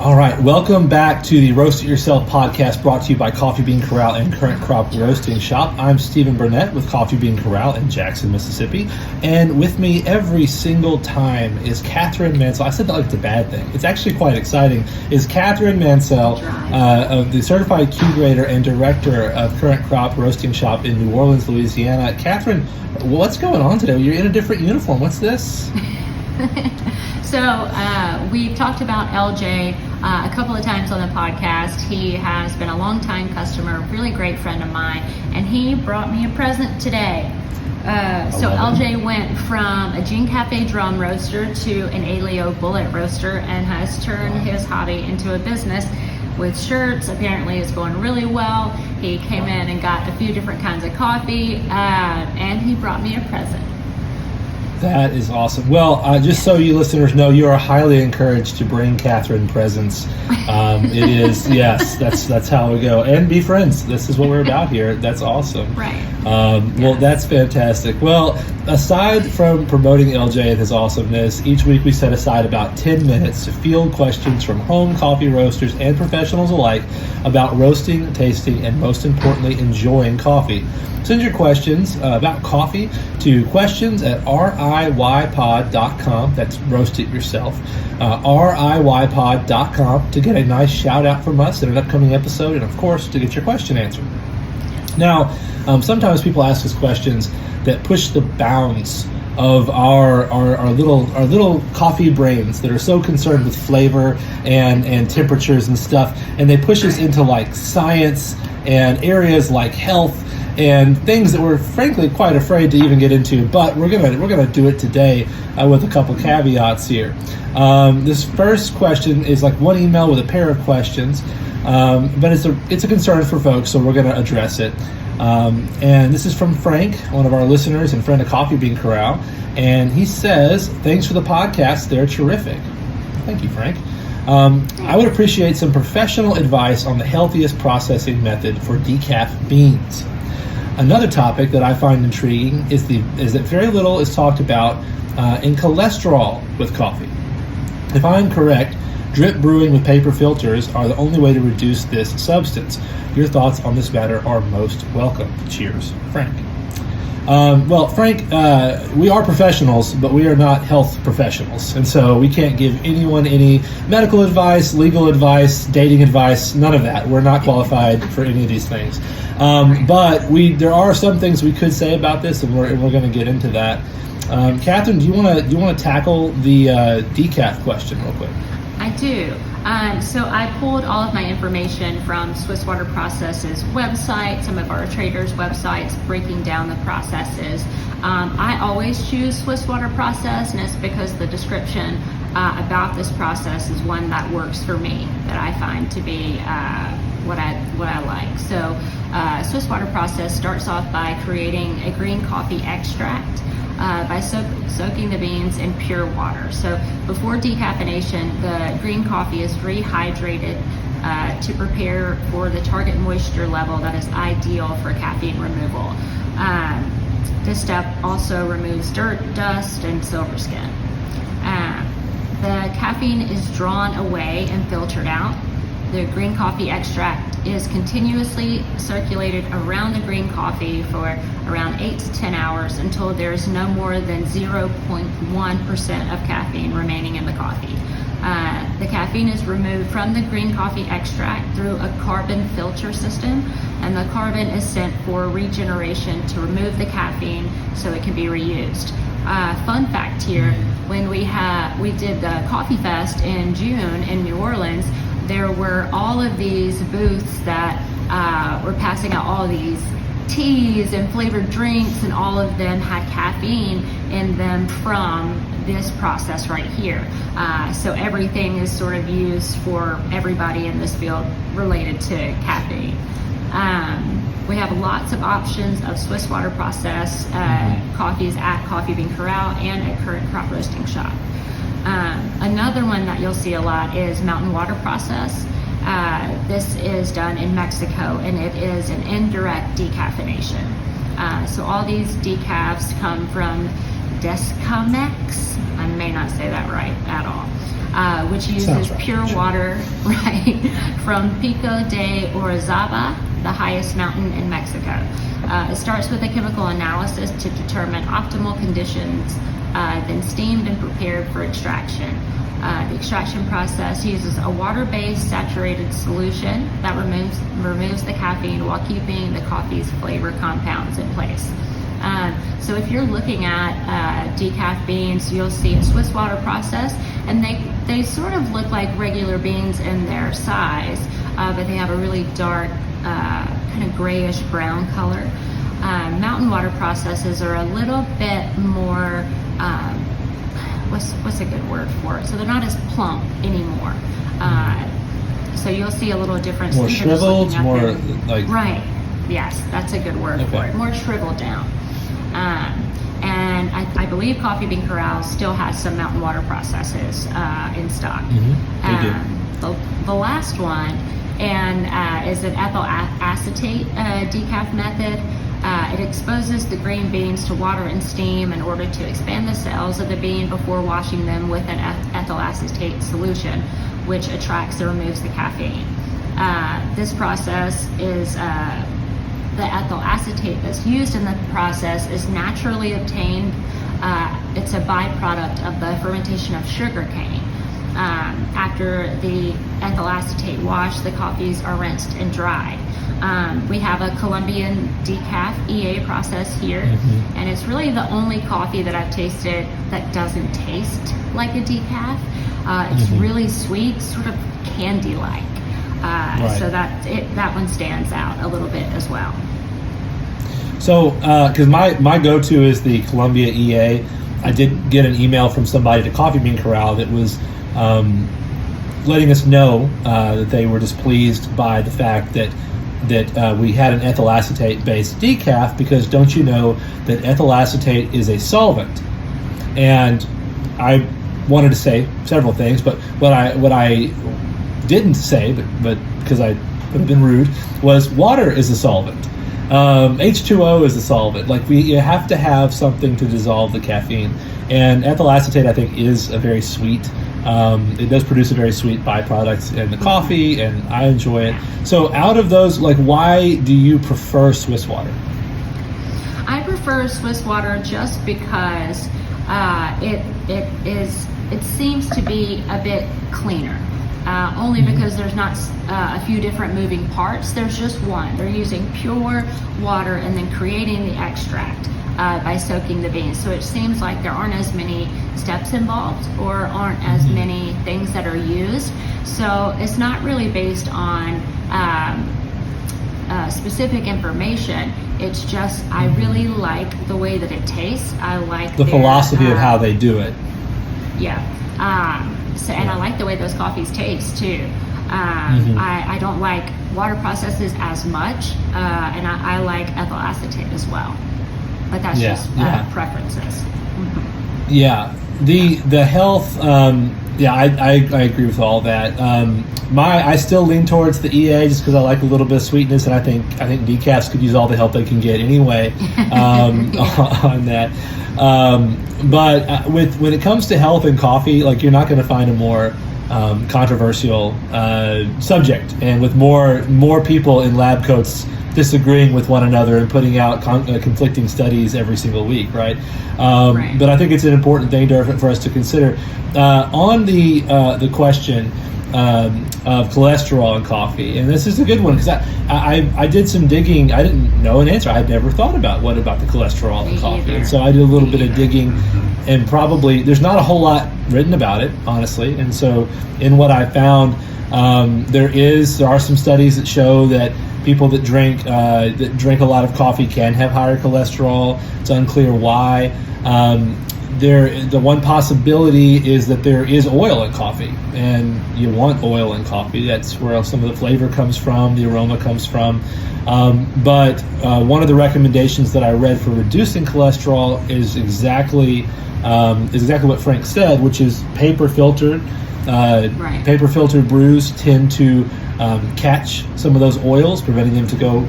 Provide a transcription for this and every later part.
All right, welcome back to the Roast It Yourself podcast brought to you by Coffee Bean Corral and Current Crop Roasting Shop. I'm Stephen Burnett with Coffee Bean Corral in Jackson, Mississippi. And with me every single time is Catherine Mansell. I said that like it's a bad thing. It's actually quite exciting. Is Catherine Mansell, of the Certified Q Grader and Director of Current Crop Roasting Shop in New Orleans, Louisiana. Catherine, what's going on today? You're in a different uniform. What's this? So we've talked about LJ a couple of times on the podcast. He has been a longtime customer, really great friend of mine, and he brought me a present today. So LJ went from a Gene Cafe drum roaster to an Aleo bullet roaster and has turned his hobby into a business with shirts. Apparently it's going really well. He came in and got a few different kinds of coffee, and he brought me a present. That is awesome. Well, just so you listeners know, you are highly encouraged to bring Catherine presents. It is, yes, that's how we go. And be friends. This is what we're about here. That's awesome. Right. Well, that's fantastic. Well, aside from promoting LJ and his awesomeness, each week we set aside about 10 minutes to field questions from home coffee roasters and professionals alike about roasting, tasting, and most importantly, enjoying coffee. Send your questions about coffee to questions@riypod.com. That's Roast It Yourself. riypod.com to get a nice shout out from us in an upcoming episode, and of course to get your question answered. Now, sometimes people ask us questions that push the bounds of our little coffee brains that are so concerned with flavor and temperatures and stuff, and they push us into like science and areas like health and things that we're frankly quite afraid to even get into, but we're gonna do it today with a couple caveats here. This first question is like one email with a pair of questions, but it's a concern for folks, so we're gonna address it. And this is from Frank, one of our listeners and friend of Coffee Bean Corral, and he says, "Thanks for the podcast; they're terrific." Thank you, Frank. I would appreciate some professional advice on the healthiest processing method for decaf beans. Another topic that I find intriguing is that very little is talked about in cholesterol with coffee. If I'm correct, drip brewing with paper filters are the only way to reduce this substance. Your thoughts on this matter are most welcome. Cheers, Frank. Well, Frank, we are professionals, but we are not health professionals. And so we can't give anyone any medical advice, legal advice, dating advice, none of that. We're not qualified for any of these things. But there are some things we could say about this, and we're going to get into that. Catherine, do you want to tackle the decaf question real quick? I do. So I pulled all of my information from Swiss Water Process's website, some of our traders' websites, breaking down the processes. I always choose Swiss Water Process, and it's because the description about this process is one that works for me, that I find to be what I like. So Swiss Water Process starts off by creating a green coffee extract by soaking the beans in pure water. So before decaffeination, the green coffee is rehydrated to prepare for the target moisture level that is ideal for caffeine removal. This step also removes dirt, dust, and silver skin. The caffeine is drawn away and filtered out. The green coffee extract is continuously circulated around the green coffee for around 8 to 10 hours until there's no more than 0.1% of caffeine remaining in the coffee. The caffeine is removed from the green coffee extract through a carbon filter system, and the carbon is sent for regeneration to remove the caffeine so it can be reused. Fun fact here, when we did the Coffee Fest in June in New Orleans, there were all of these booths that were passing out all these teas and flavored drinks, and all of them had caffeine in them from this process right here. So everything is sort of used for everybody in this field related to caffeine. We have lots of options of Swiss Water Process coffees at Coffee Bean Corral and at Current Crop Roasting Shop. Another one that you'll see a lot is Mountain Water Process. This is done in Mexico, and it is an indirect decaffeination. So all these decafs come from Descamex, I may not say that right at all, which uses right, pure sure. water right from Pico de Orizaba, the highest mountain in Mexico. It starts with a chemical analysis to determine optimal conditions, then steamed and prepared for extraction. The extraction process uses a water-based saturated solution that removes the caffeine while keeping the coffee's flavor compounds in place. So if you're looking at decaf beans, you'll see a Swiss water process, and they sort of look like regular beans in their size, but they have a really dark, kind of grayish brown color. Mountain water processes are a little bit more, what's a good word for it? So they're not as plump anymore. So you'll see a little difference. More shriveled, more like... Right, yes, that's a good word for it. More shriveled down. And I believe Coffee Bean Corral still has some mountain water processes in stock. The last one is an ethyl acetate decaf method. It exposes the green beans to water and steam in order to expand the cells of the bean before washing them with an ethyl acetate solution, which attracts and removes the caffeine. This process is the ethyl acetate that's used in the process is naturally obtained. It's a byproduct of the fermentation of sugar cane. After the ethyl acetate wash, the coffees are rinsed and dried. We have a Colombian decaf EA process here, and it's really the only coffee that I've tasted that doesn't taste like a decaf. It's really sweet, sort of candy-like. So that one stands out a little bit as well. So, because my go-to is the Columbia EA, I did get an email from somebody at Coffee Bean Corral that was letting us know that they were displeased by the fact that we had an ethyl acetate-based decaf, because don't you know that ethyl acetate is a solvent? And I wanted to say several things, but what I didn't say, but because I would have been rude, was water is a solvent. H2O is a solvent. Like, you have to have something to dissolve the caffeine, and ethyl acetate, I think, is a very sweet. It does produce a very sweet byproduct in the coffee, and I enjoy it. So, out of those, like, why do you prefer Swiss water? I prefer Swiss water just because it seems to be a bit cleaner. Only because there's not a few different moving parts. There's just one. They're using pure water and then creating the extract by soaking the beans. So it seems like there aren't as many steps involved, or aren't as many things that are used. So it's not really based on specific information. It's just, I really like the way that it tastes. I like the philosophy of how they do it. Yeah. And I like the way those coffees taste too. I don't like water processes as much, and I like ethyl acetate as well. But that's just preferences. Yeah, the health. I agree with all that. I still lean towards the EA just because I like a little bit of sweetness, and I think decafs could use all the help they can get anyway on that. But when it comes to health and coffee, like, you're not going to find a more controversial subject, and with more people in lab coats disagreeing with one another and putting out conflicting studies every single week, right? But I think it's an important thing for us to consider. On the question of cholesterol in coffee, and this is a good one, because I did some digging. I didn't know an answer. I had never thought about what about the cholesterol in coffee, and so I did a little bit of digging, and probably there's not a whole lot written about it, honestly. And so in what I found, there are some studies that show that people that drink a lot of coffee can have higher cholesterol. It's unclear why. The one possibility is that there is oil in coffee, and you want oil in coffee. That's where some of the flavor comes from, the aroma comes from. But one of the recommendations that I read for reducing cholesterol is exactly what Frank said, which is paper filtered Right. Paper filtered brews tend to catch some of those oils, preventing them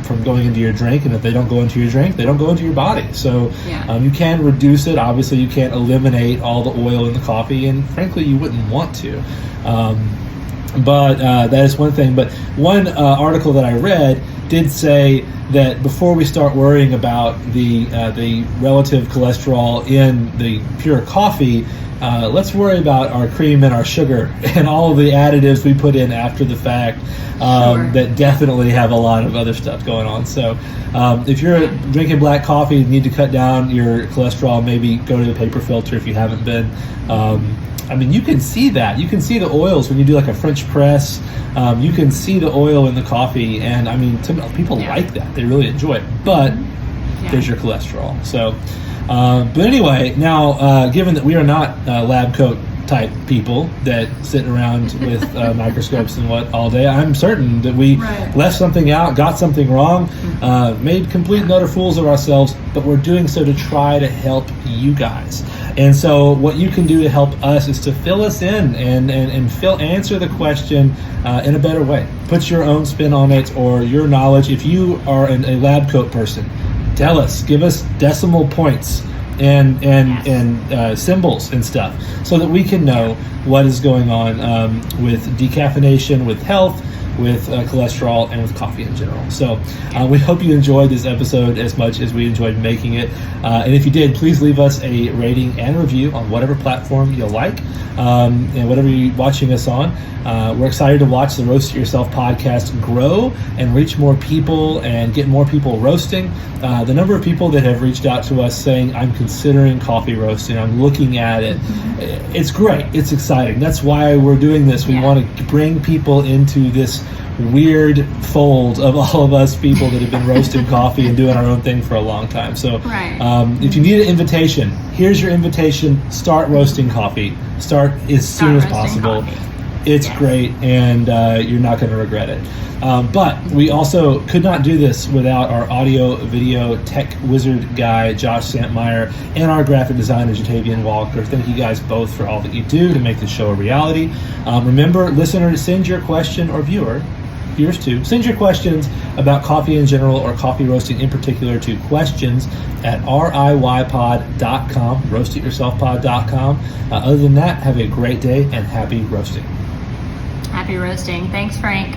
from going into your drink. And if they don't go into your drink, they don't go into your body. So you can reduce it. Obviously, you can't eliminate all the oil in the coffee, and frankly, you wouldn't want to. But that is one thing. But one article that I read did say that before we start worrying about the relative cholesterol in the pure coffee, let's worry about our cream and our sugar and all of the additives we put in after the fact that definitely have a lot of other stuff going on. So if you're drinking black coffee and need to cut down your cholesterol, maybe go to the paper filter if you haven't been. I mean, you can see that. You can see the oils when you do like a French press. You can see the oil in the coffee, and I mean, people like that. They really enjoy it. But there's your cholesterol. So, but anyway, now given that we are not lab coat type people that sit around with microscopes and what all day, I'm certain that we left something out, got something wrong, made complete and utter fools of ourselves, but we're doing so to try to help you guys. And so what you can do to help us is to fill us in and answer the question in a better way. Put your own spin on it, or your knowledge. If you are a lab coat person, tell us, give us decimal points and symbols and stuff, so that we can know what is going on with decaffeination, with health, with cholesterol, and with coffee in general. So we hope you enjoyed this episode as much as we enjoyed making it. And if you did, please leave us a rating and review on whatever platform you like, and whatever you're watching us on. We're excited to watch the Roast It Yourself podcast grow and reach more people and get more people roasting. The number of people that have reached out to us saying, I'm considering coffee roasting, I'm looking at it, it's great, it's exciting. That's why we're doing this. We want to bring people into this weird fold of all of us people that have been roasting coffee and doing our own thing for a long time. So if you need an invitation, here's your invitation. Start roasting coffee. Start as soon as possible. Coffee. It's great, and you're not going to regret it. But we also could not do this without our audio video tech wizard guy, Josh Santmeyer, and our graphic designer, Jatavian Walker. Thank you guys both for all that you do to make this show a reality. Remember, listeners, send your question, or viewers too, send your questions about coffee in general or coffee roasting in particular to questions@riypod.com, roastityourselfpod.com. Other than that, have a great day and happy roasting. Happy roasting. Thanks, Frank.